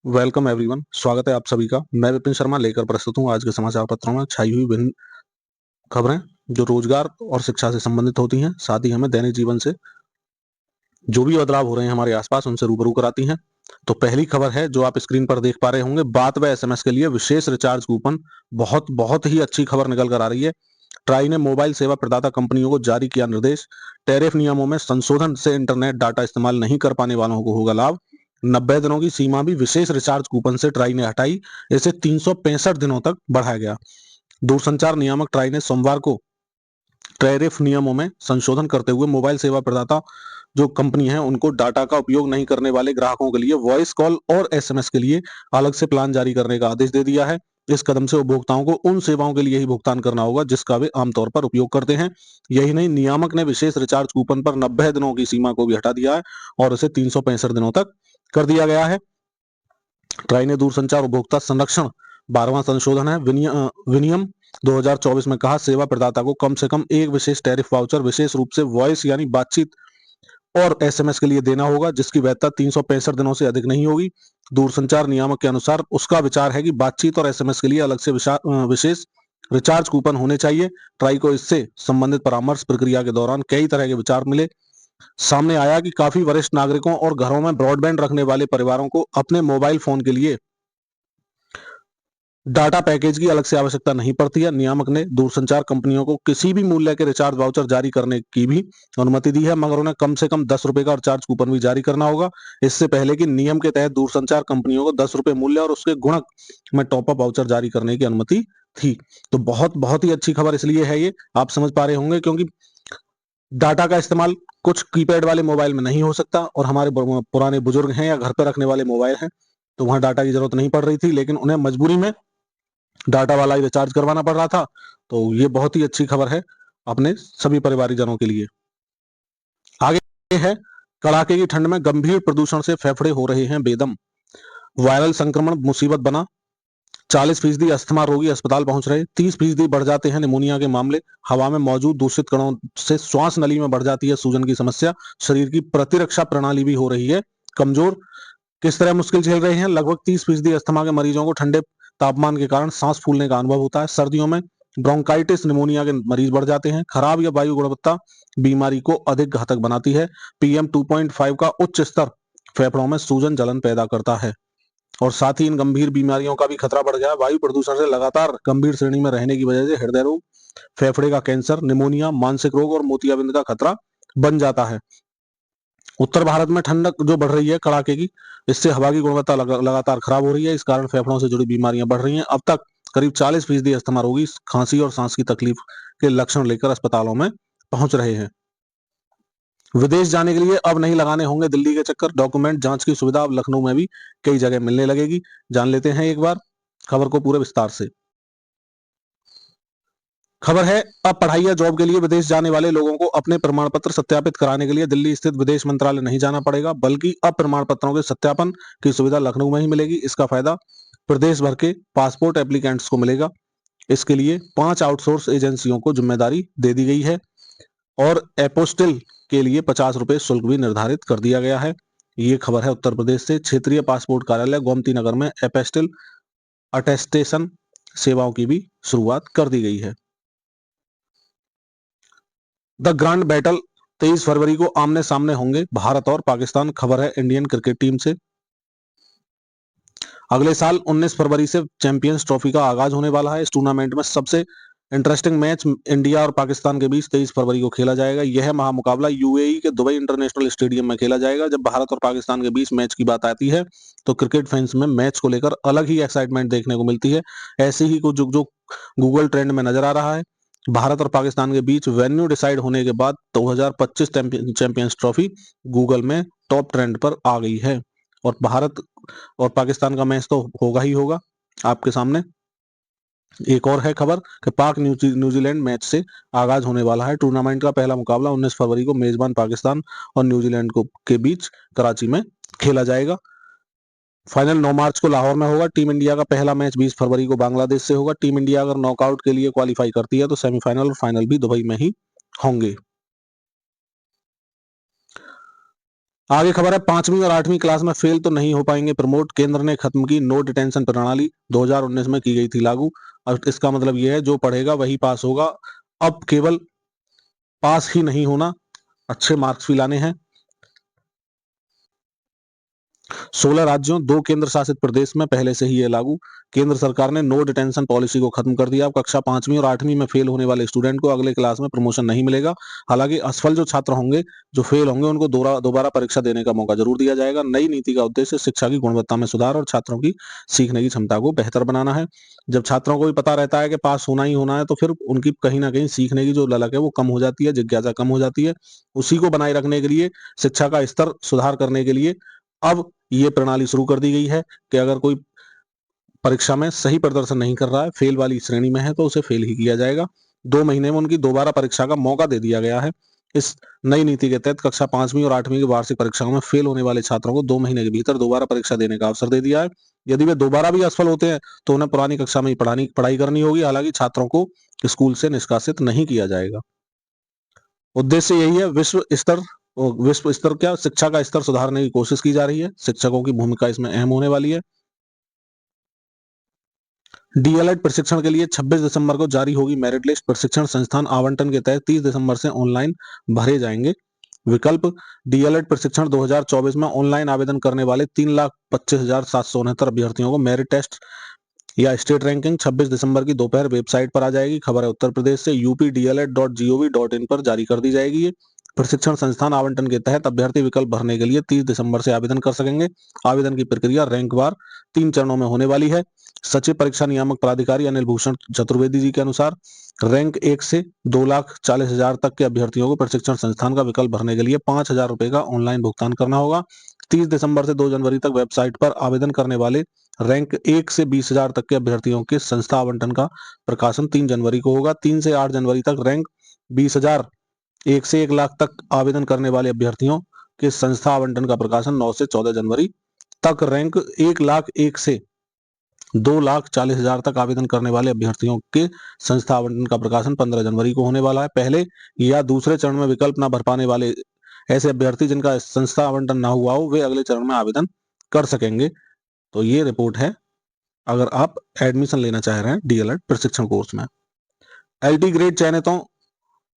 Welcome everyone. स्वागत है आप सभी का। मैं विपिन शर्मा लेकर प्रस्तुत हूँ आज के समाचार पत्रों में छाई हुई विभिन्न खबरें जो रोजगार और शिक्षा से संबंधित होती हैं, साथ ही हमें दैनिक जीवन से जो भी बदलाव हो रहे हैं हमारे आसपास उनसे रूबरू कराती हैं। तो पहली खबर है जो आप स्क्रीन पर देख पा रहे होंगे, बात व एसएमएस के लिए विशेष रिचार्ज कूपन। बहुत बहुत ही अच्छी खबर निकल कर आ रही है। ट्राई ने मोबाइल सेवा प्रदाता कंपनियों को जारी किया निर्देश। टैरिफ नियमों में संशोधन से इंटरनेट डाटा इस्तेमाल नहीं कर पाने वालों को होगा लाभ। 90 दिनों की सीमा भी विशेष रिचार्ज कूपन से ट्राई ने हटाई, इसे 365 दिनों तक बढ़ाया गया। दूरसंचार नियामक ट्राई ने सोमवार को टैरिफ नियमों में संशोधन करते हुए मोबाइल सेवा प्रदाता जो कंपनी है उनको डाटा का उपयोग नहीं करने वाले ग्राहकों के लिए वॉइस कॉल और एसएमएस के लिए अलग से प्लान जारी करने का आदेश दे दिया है। इस कदम से उपभोक्ताओं को उन सेवाओं के लिए ही भुगतान करना होगा जिसका वे आमतौर पर उपयोग करते हैं। यही नहीं, नियामक ने विशेष रिचार्ज कूपन पर 90 दिनों की सीमा को भी हटा दिया है और इसे 365 दिनों तक कर दिया गया है। ट्राई ने दूरसंचार उपभोक्ता संरक्षण 12वां संशोधन है विनियम 2024 में कहा, सेवा प्रदाता को कम से कम एक विशेष टैरिफ वाउचर विशेष रूप से वॉइस यानी बातचीत और एसएमएस के लिए देना होगा जिसकी वैधता 365 दिनों से अधिक नहीं होगी। दूरसंचार नियामक के अनुसार उसका विचार है कि बातचीत और एसएमएस के लिए अलग से विशेष रिचार्ज कूपन होने चाहिए। ट्राई को इससे संबंधित परामर्श प्रक्रिया के दौरान कई तरह के विचार मिले। सामने आया कि काफी वरिष्ठ नागरिकों और घरों में ब्रॉडबैंड रखने वाले परिवारों को अपने मोबाइल फोन के लिए डाटा पैकेज की अलग से आवश्यकता नहीं पड़ती है। नियामक ने दूरसंचार कंपनियों को किसी भी मूल्य के रिचार्ज वाउचर जारी करने की भी अनुमति दी है, मगर उन्हें कम से कम 10 रुपए का रिचार्ज कूपन भी जारी करना होगा। इससे पहले कि नियम के तहत दूरसंचार कंपनियों को 10 रुपए मूल्य और उसके गुणक में टॉपअप वाउचर जारी करने की अनुमति थी। तो बहुत बहुत ही अच्छी खबर इसलिए है ये, आप समझ पा रहे होंगे, क्योंकि डाटा का इस्तेमाल कुछ कीपैड वाले मोबाइल में नहीं हो सकता और हमारे पुराने बुजुर्ग हैं या घर पर रखने वाले मोबाइल हैं तो वहां डाटा की जरूरत नहीं पड़ रही थी, लेकिन उन्हें मजबूरी में डाटा वाला ही रिचार्ज करवाना पड़ रहा था। तो ये बहुत ही अच्छी खबर है अपने सभी परिवारजनों के लिए। आगे है, कड़ाके की ठंड में गंभीर प्रदूषण से फेफड़े हो रहे हैं बेदम। वायरल संक्रमण मुसीबत बना, 40% अस्थमा रोगी अस्पताल पहुंच रहे, 30% बढ़ जाते हैं निमोनिया के मामले। हवा में मौजूद दूषित कणों से श्वास नली में बढ़ जाती है सूजन की समस्या। शरीर की प्रतिरक्षा प्रणाली भी हो रही है कमजोर। किस तरह मुश्किल झेल रहे हैं? लगभग 30% अस्थमा के मरीजों को ठंडे तापमान के कारण सांस फूलने का अनुभव होता है। सर्दियों में ब्रोंकाइटिस निमोनिया के मरीज बढ़ जाते हैं। खराब या वायु गुणवत्ता बीमारी को अधिक घातक बनाती है। PM 2.5 का उच्च स्तर फेफड़ों में सूजन जलन पैदा करता है और साथ ही इन गंभीर बीमारियों का भी खतरा बढ़ गया। वायु प्रदूषण से लगातार गंभीर श्रेणी में रहने की वजह से हृदय रोग, फेफड़े का कैंसर, निमोनिया, मानसिक रोग और मोतियाबिंद का खतरा बन जाता है। उत्तर भारत में ठंडक जो बढ़ रही है कड़ाके की, इससे हवा की गुणवत्ता लगातार खराब हो रही है। इस कारण फेफड़ों से जुड़ी बीमारियां बढ़ रही हैं। अब तक करीब 40% अस्थमा रोगी खांसी और सांस की तकलीफ के लक्षण लेकर अस्पतालों में पहुंच रहे हैं। विदेश जाने के लिए अब नहीं लगाने होंगे दिल्ली के चक्कर। डॉक्यूमेंट जांच की सुविधा अब लखनऊ में भी कई जगह मिलने लगेगी। जान लेते हैं एक बार खबर को पूरे विस्तार से। खबर है, अब पढ़ाई या जॉब के लिए विदेश जाने वाले लोगों को अपने प्रमाण पत्र सत्यापित कराने के लिए दिल्ली स्थित विदेश मंत्रालय नहीं जाना पड़ेगा, बल्कि अब प्रमाण पत्रों के सत्यापन की सुविधा लखनऊ में ही मिलेगी। इसका फायदा प्रदेश भर के पासपोर्ट एप्लीकेंट्स को मिलेगा। इसके लिए 5 आउटसोर्स एजेंसियों को जिम्मेदारी दे दी गई है और एपोस्टिल के लिए 50 रुपए शुल्क भी निर्धारित कर दिया गया है। ये खबर है उत्तर प्रदेश से। क्षेत्रीय पासपोर्ट कार्यालय गोमती नगर में एपोस्टिल अटेस्टेशन सेवाओं की भी शुरुआत कर दी गई है। द ग्रैंड बैटल 23 फरवरी को आमने सामने होंगे भारत और पाकिस्तान। खबर है इंडियन क्रिकेट टीम से। अगले साल 19 फरवरी से चैंपियंस ट्रॉफी का आगाज होने वाला है। इस टूर्नामेंट में सबसे इंटरेस्टिंग मैच इंडिया और पाकिस्तान के बीच 23 फरवरी को खेला जाएगा। यह महामुकाबला यूएई के दुबई इंटरनेशनल स्टेडियम में खेला जाएगा। जब भारत और पाकिस्तान के बीच मैच की बात आती है तो क्रिकेट फैंस में मैच को लेकर अलग ही एक्साइटमेंट देखने को मिलती है। ऐसे ही कुछ जो गूगल ट्रेंड में नजर आ रहा है। भारत और पाकिस्तान के बीच वेन्यू डिसाइड होने के बाद 2025 चैंपियंस ट्रॉफी गूगल में टॉप ट्रेंड पर आ गई है और भारत और पाकिस्तान का मैच तो होगा ही होगा आपके सामने। एक और है खबर कि पाक न्यूजीलैंड मैच से आगाज होने वाला है। टूर्नामेंट का पहला मुकाबला 19 फरवरी को मेजबान पाकिस्तान और न्यूजीलैंड को के बीच कराची में खेला जाएगा। फाइनल 9 मार्च को लाहौर में होगा। टीम इंडिया का पहला मैच 20 फरवरी को बांग्लादेश से होगा। टीम इंडिया अगर नॉकआउट के लिए क्वालिफाई करती है तो सेमीफाइनल और फाइनल भी दुबई में ही होंगे। आगे खबर है 5वीं और 8वीं क्लास में फेल तो नहीं हो पाएंगे प्रमोट, केंद्र ने खत्म की नो डिटेंशन प्रणाली, 2019 में की गई थी लागू। अब इसका मतलब यह है जो पढ़ेगा वही पास होगा। अब केवल पास ही नहीं होना, अच्छे मार्क्स भी लाने हैं। 16 राज्यों 2 केंद्र शासित प्रदेश में पहले से ही ये लागू। केंद्र सरकार ने नो डिटेंशन पॉलिसी को खत्म कर दिया। अब कक्षा 5वीं और 8वीं में फेल होने वाले स्टूडेंट को अगले क्लास में प्रमोशन नहीं मिलेगा। हालांकि असफल जो छात्र होंगे, जो फेल होंगे, उनको दोबारा परीक्षा देने का मौका जरूर दिया जाएगा। नई नीति का उद्देश्य शिक्षा की गुणवत्ता में सुधार और छात्रों की सीखने की क्षमता को बेहतर बनाना है। जब छात्रों को भी पता रहता है कि पास होना ही होना है, तो फिर उनकी कहीं ना कहीं सीखने की जो ललक है वो कम हो जाती है, जिज्ञासा कम हो जाती है। उसी को बनाए रखने के लिए, शिक्षा का स्तर सुधार करने के लिए अब ये प्रणाली शुरू कर दी गई है कि अगर कोई परीक्षा में सही प्रदर्शन नहीं कर रहा है, फेल वाली श्रेणी में है, तो उसे फेल ही किया जाएगा। 2 महीने में उनकी दोबारा परीक्षा का मौका दे दिया गया है। इस नई नीति के तहत कक्षा 5वीं और 8वीं की वार्षिक परीक्षाओं में फेल होने वाले छात्रों को 2 महीने के भीतर दोबारा परीक्षा देने का अवसर दे दिया है। यदि वे दोबारा भी असफल होते हैं तो उन्हें पुरानी कक्षा में ही पढ़ाई करनी होगी। हालांकि छात्रों को स्कूल से निष्कासित नहीं किया जाएगा। उद्देश्य यही है, विश्व स्तर क्या शिक्षा का स्तर सुधारने की कोशिश की जा रही है। शिक्षकों की भूमिका इसमें अहम होने वाली है। डीएलएड प्रशिक्षण के लिए 26 दिसंबर को जारी होगी मेरिट लिस्ट। प्रशिक्षण संस्थान आवंटन के तहत 30 दिसंबर से ऑनलाइन भरे जाएंगे विकल्प। डीएलएड प्रशिक्षण 2024 में ऑनलाइन आवेदन करने वाले 3,25,769 अभ्यर्थियों को मेरिट टेस्ट या स्टेट रैंकिंग 26 दिसंबर की दोपहर वेबसाइट पर आ जाएगी। खबर है उत्तर प्रदेश से, updled.gov.in पर जारी कर दी जाएगी। ये प्रशिक्षण संस्थान आवंटन के तहत अभ्यर्थी विकल्प भरने के लिए 30 दिसंबर से आवेदन कर सकेंगे। आवेदन की प्रक्रिया रैंकवार 3 चरणों में होने वाली है। सचिव परीक्षा नियामक प्राधिकारी अनिल भूषण चतुर्वेदी जी के अनुसार रैंक 1 से 2,40,000 तक के अभ्यर्थियों को प्रशिक्षण संस्थान का विकल्प भरने के लिए 5,000 रुपए का ऑनलाइन भुगतान करना होगा। 30 दिसंबर से 2 जनवरी तक वेबसाइट पर आवेदन करने वाले रैंक 1 से 20,000 तक के अभ्यर्थियों के संस्था आवंटन का प्रकाशन 3 जनवरी को होगा। 3 से 8 जनवरी तक रैंक 20,000 1 से 1 लाख तक आवेदन करने वाले अभ्यर्थियों के संस्था आवंटन का प्रकाशन 9 से 14 जनवरी तक। रैंक 1 लाख 1 से 2,40,000 तक आवेदन करने वाले अभ्यर्थियों के संस्था आवंटन का प्रकाशन 15 जनवरी को होने वाला है। पहले या दूसरे चरण में विकल्प न भर पाने वाले ऐसे अभ्यर्थी जिनका संस्था आवंटन न हुआ हो, वे अगले चरण में आवेदन कर सकेंगे। तो ये रिपोर्ट है अगर आप एडमिशन लेना चाह रहे हैं डीएलएड प्रशिक्षण कोर्स में। एलटी ग्रेड चयनितों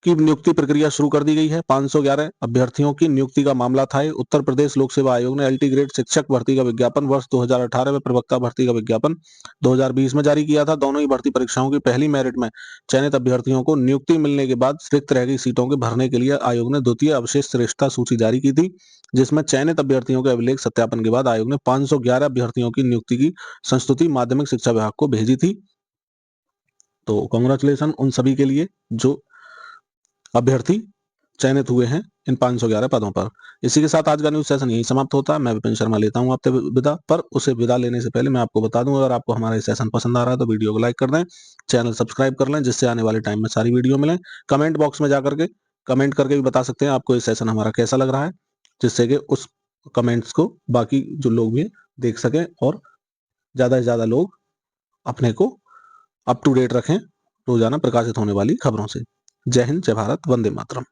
की नियुक्ति प्रक्रिया शुरू कर दी गई है। 511 अभ्यर्थियों की नियुक्ति का मामला था। उत्तर प्रदेश लोक सेवा आयोग ने एलटी ग्रेड शिक्षक भर्ती का विज्ञापन वर्ष 2018 में, प्रवक्ता भर्ती का विज्ञापन 2020 में जारी किया था। दोनों ही भर्ती परीक्षाओं की पहली मेरिट में चयनित अभ्यर्थियों को नियुक्ति मिलने के बाद रिक्त रह गई सीटों के भरने के लिए आयोग ने द्वितीय अवशेष श्रेष्ठता सूची जारी की थी, जिसमें चयनित अभ्यर्थियों के अभिलेख सत्यापन के बाद आयोग ने 511 अभ्यर्थियों की नियुक्ति की संस्तुति माध्यमिक शिक्षा विभाग को भेजी थी। तो कांग्रेचुलेशन उन सभी के लिए जो अभ्यर्थी चयनित हुए हैं इन 511 पदों पर। इसी के साथ आज का न्यूज सेशन यही समाप्त होता है। मैं विपिन शर्मा लेता हूं आपसे विदा, पर उसे विदा लेने से पहले मैं आपको बता दूं, अगर आपको हमारा सेशन पसंद आ रहा है तो वीडियो को लाइक कर दें, चैनल सब्सक्राइब कर लें, जिससे आने वाले टाइम में सारी वीडियो मिले। कमेंट बॉक्स में जाकर के कमेंट करके भी बता सकते हैं आपको ये सेशन हमारा कैसा लग रहा है, जिससे कि उस कमेंट्स को बाकी जो लोग भी देख सकें और ज्यादा से ज्यादा लोग अपने को अप टू डेट रखें रोजाना प्रकाशित होने वाली खबरों से। जय हिंद, जय भारत, वंदे मातरम।